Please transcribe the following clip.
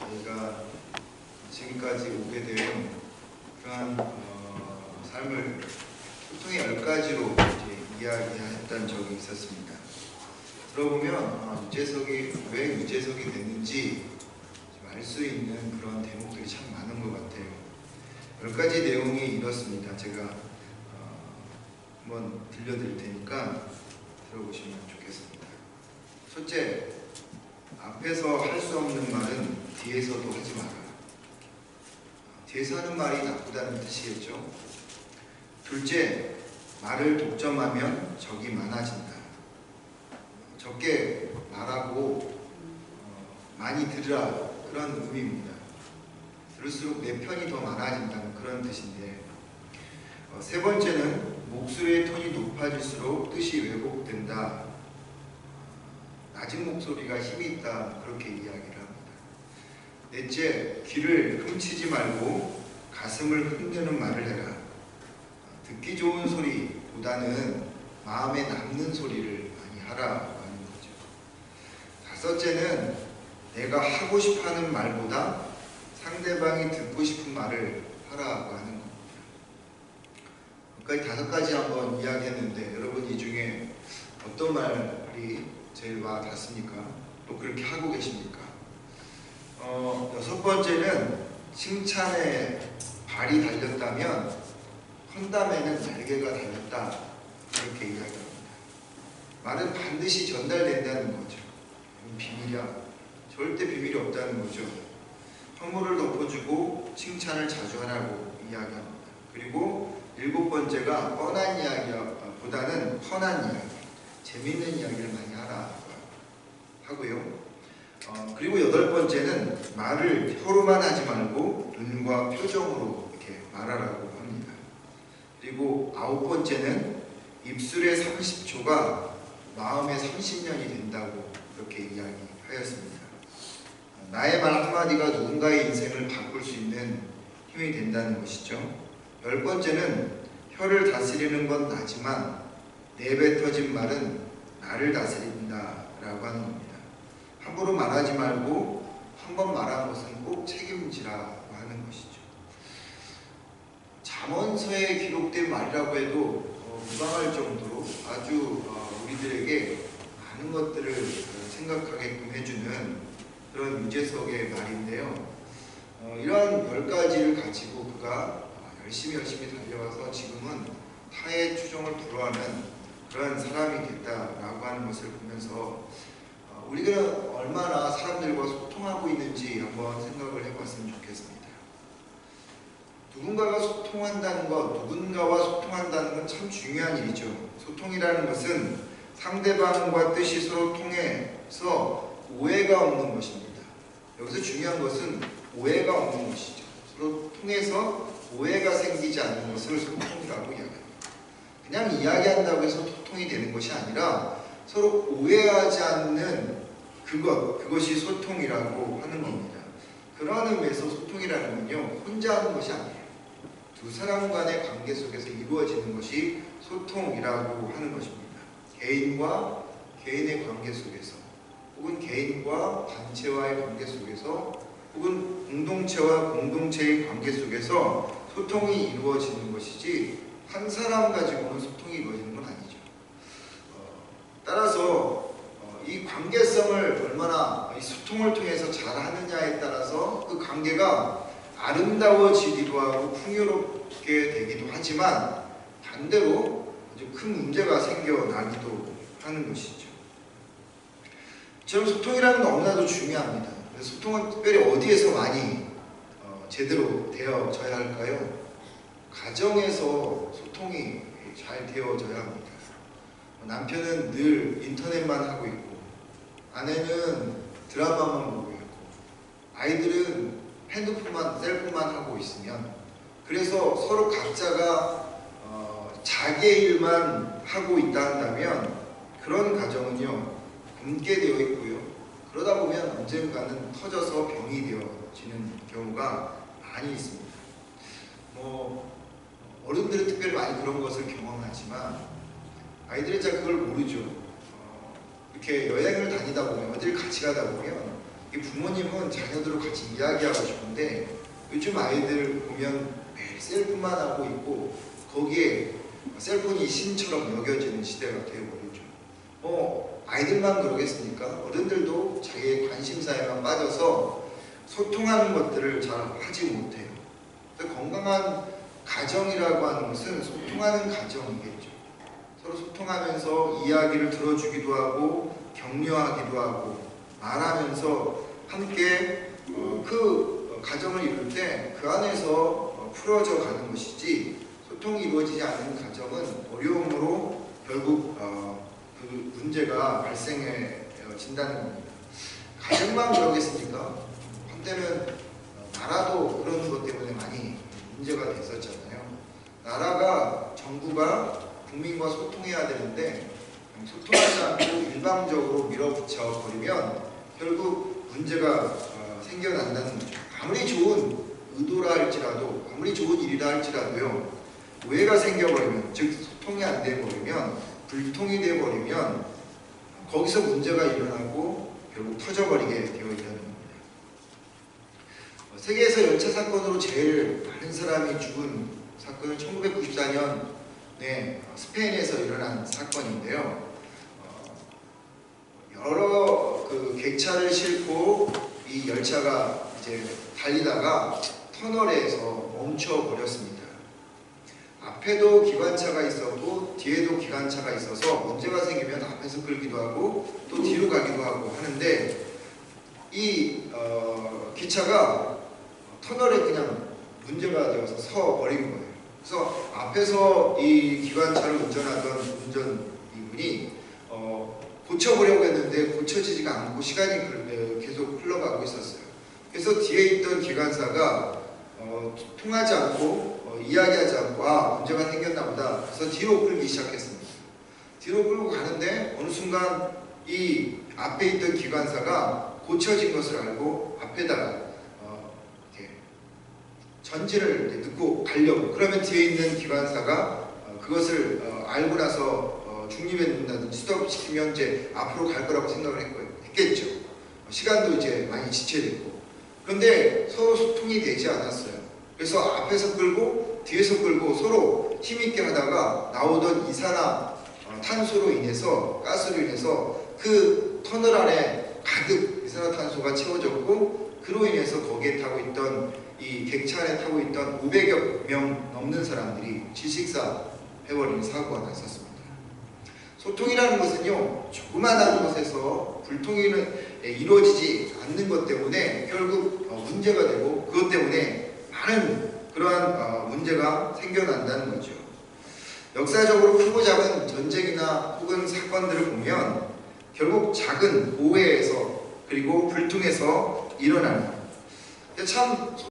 저희가 지금까지 오게 된 그러한 삶을 소통의 10가지로 이야기했던 적이 있었습니다. 들어보면 유재석이 왜 유재석이 됐는지 알 수 있는 그런 대목들이 참 많은 것 같아요. 10가지 내용이 이렇습니다. 제가 한번 들려드릴 테니까 들어보시면 좋겠습니다. 첫째, 앞에서 할 수 없는 말은 뒤에서도 하지 마라. 뒤에서 하는 말이 나쁘다는 뜻이겠죠. 둘째, 말을 독점하면 적이 많아진다. 적게 말하고 많이 들으라, 그런 의미입니다. 들을수록 내 편이 더 많아진다는 그런 뜻인데, 세 번째는 목소리의 톤이 높아질수록 뜻이 왜곡된다. 낮은 목소리가 힘이 있다, 그렇게 이야기를 합니다. 넷째, 귀를 훔치지 말고 가슴을 흔드는 말을 해라. 듣기 좋은 소리보다는 마음에 남는 소리를 많이 하라고 하는 거죠. 다섯째는 내가 하고 싶어하는 말보다 상대방이 듣고 싶은 말을 하라고 하는 겁니다. 여기까지 5가지 한번 이야기했는데 여러분 이 중에 어떤 말이 제일 와 닿습니까? 또 그렇게 하고 계십니까? 6번째는 칭찬에 발이 달렸다면 험담에는 날개가 달렸다, 이렇게 이야기합니다. 말은 반드시 전달된다는 거죠. 비밀이야. 절대 비밀이 없다는 거죠. 허물을 덮어주고 칭찬을 자주 하라고 이야기합니다. 그리고 7번째가 뻔한 이야기보다는 뻔한 이야기, 재밌는 이야기를 많이 하라고 하고요. 그리고 8번째는 말을 혀로만 하지 말고 눈과 표정으로 이렇게 말하라고 합니다. 그리고 9번째는 입술의 30초가 마음의 30년이 된다고 그렇게 이야기하였습니다. 나의 말 한마디가 누군가의 인생을 바꿀 수 있는 힘이 된다는 것이죠. 10번째는 혀를 다스리는 건 나지만 내뱉어진 말은 나를 다스린다라고 하는 겁니다. 함부로 말하지 말고 한 번 말한 것은 꼭 책임지라고 하는 것이죠. 잠언서에 기록된 말이라고 해도 무방할 정도로 아주 우리들에게 많은 것들을 생각하게끔 해주는 그런 유재석의 말인데요. 이러한 10가지를 가지고 그가 열심히 달려와서 지금은 타의 추종을 불허하는 그런 사람이 됐다라고 하는 것을 보면서 우리가 얼마나 사람들과 소통하고 있는지 한번 생각을 해봤으면 좋겠습니다. 누군가와 소통한다는 건 참 중요한 일이죠. 소통이라는 것은 상대방과 뜻이 서로 통해서 오해가 없는 것입니다. 여기서 중요한 것은 오해가 없는 것이죠. 서로 통해서 오해가 생기지 않는 것을 소통이라고 이야기합니다. 그냥 이야기한다고 해서 소통이 되는 것이 아니라 서로 오해하지 않는 그것이 소통이라고 하는 겁니다. 그러한 의미에서 소통이라는 건요, 혼자 하는 것이 아니에요. 두 사람 간의 관계 속에서 이루어지는 것이 소통이라고 하는 것입니다. 개인과 개인의 관계 속에서, 혹은 개인과 단체와의 관계 속에서, 혹은 공동체와 공동체의 관계 속에서 소통이 이루어지는 것이지 한 사람 가지고는 소통이 이루어지는 건 아니죠. 따라서 이 관계성을 얼마나 이 소통을 통해서 잘하느냐에 따라서 그 관계가 아름다워지기도 하고 풍요롭게 되기도 하지만 반대로 아주 큰 문제가 생겨나기도 하는 것이죠. 저는 소통이라는 건 너무나도 중요합니다. 그래서 소통은 특별히 어디에서 많이 제대로 되어져야 할까요? 가정에서 소통이 잘 되어져야 합니다. 남편은 늘 인터넷만 하고 있고, 아내는 드라마만 보고 있고, 아이들은 핸드폰만, 셀폰만 하고 있으면, 그래서 서로 각자가 자기의 일만 하고 있다 한다면 그런 가정은요, 굶게 되어 있고요. 그러다 보면 언젠가는 터져서 병이 되어지는 경우가 많이 있습니다. 어른들은 특별히 많이 그런 것을 경험하지만 아이들은 잘 그걸 모르죠. 이렇게 여행을 다니다 보면, 어딜 같이 가다 보면 이 부모님은 자녀들과 같이 이야기하고 싶은데 요즘 아이들 보면 매일 셀프만 하고 있고 거기에 셀폰이 신처럼 여겨지는 시대가 되어버리죠. 아이들만 그러겠습니까? 어른들도 자기의 관심사에만 빠져서 소통하는 것들을 잘 하지 못해요. 건강한 가정이라고 하는 것은 소통하는 가정이겠죠. 서로 소통하면서 이야기를 들어주기도 하고 격려하기도 하고 말하면서 함께 그 가정을 이룰 때 그 안에서 풀어져 가는 것이지, 소통이 이루어지지 않는 가정은 어려움으로 결국 그 문제가 발생해진다는 겁니다. 가정만 그러겠습니까? 한때는 나라도 그런 것 때문에 많이 문제가 됐었잖아요. 나라가, 정부가 국민과 소통해야 되는데 소통하지 않고 일방적으로 밀어붙여 버리면 결국 문제가 생겨난다는 거죠. 아무리 좋은 의도라 할지라도, 아무리 좋은 일이라 할지라도요, 오해가 생겨버리면, 즉 소통이 안 돼버리면, 불통이 돼버리면 거기서 문제가 일어나고 결국 터져버리게 되어 있다는 겁니다. 세계에서 열차 사건으로 제일 많은 사람이 죽은 사건은 1994년에 스페인에서 일어난 사건인데요. 여러 객차를 싣고 이 열차가 이제 달리다가 터널에서 멈춰버렸습니다. 앞에도 기관차가 있었고 뒤에도 기관차가 있어서 문제가 생기면 앞에서 끌기도 하고 또 뒤로 가기도 하고 하는데 이 기차가 터널에 그냥 문제가 되어서 서 버린 거예요. 그래서 앞에서 이 기관차를 운전하던 운전이분이 고쳐보려고 했는데 고쳐지지가 않고 시간이 계속 흘러가고 있었어요. 그래서 뒤에 있던 기관사가 통하지 않고 이야기하지 않고 문제가 생겼나 보다. 그래서 뒤로 끌기 시작했습니다. 뒤로 끌고 가는데 어느 순간 이 앞에 있던 기관사가 고쳐진 것을 알고 앞에다가 이렇게 전지를 넣고 가려고, 그러면 뒤에 있는 기관사가 그것을 알고 나서 중립해둔다든지 스톱시키면 이제 앞으로 갈 거라고 생각을 했겠죠. 시간도 이제 많이 지체됐고. 그런데 서로 소통이 되지 않았어요. 그래서 앞에서 끌고 뒤에서 끌고 서로 힘있게 하다가 나오던 이산화 탄소로 인해서, 가스로 인해서 그 터널 안에 가득 이산화탄소가 채워졌고, 그로 인해서 거기에 타고 있던 이 객차 안에 타고 있던 500여 명 넘는 사람들이 질식사 해버리는 사고가 났었습니다. 소통이라는 것은요, 조그마한 것에서 불통이 이루어지지 않는 것 때문에 결국 문제가 되고, 그것 때문에 많은 그러한 문제가 생겨난다는 거죠. 역사적으로 크고 작은 전쟁이나 혹은 사건들을 보면 결국 작은 오해에서 그리고 불통에서 일어나는, 참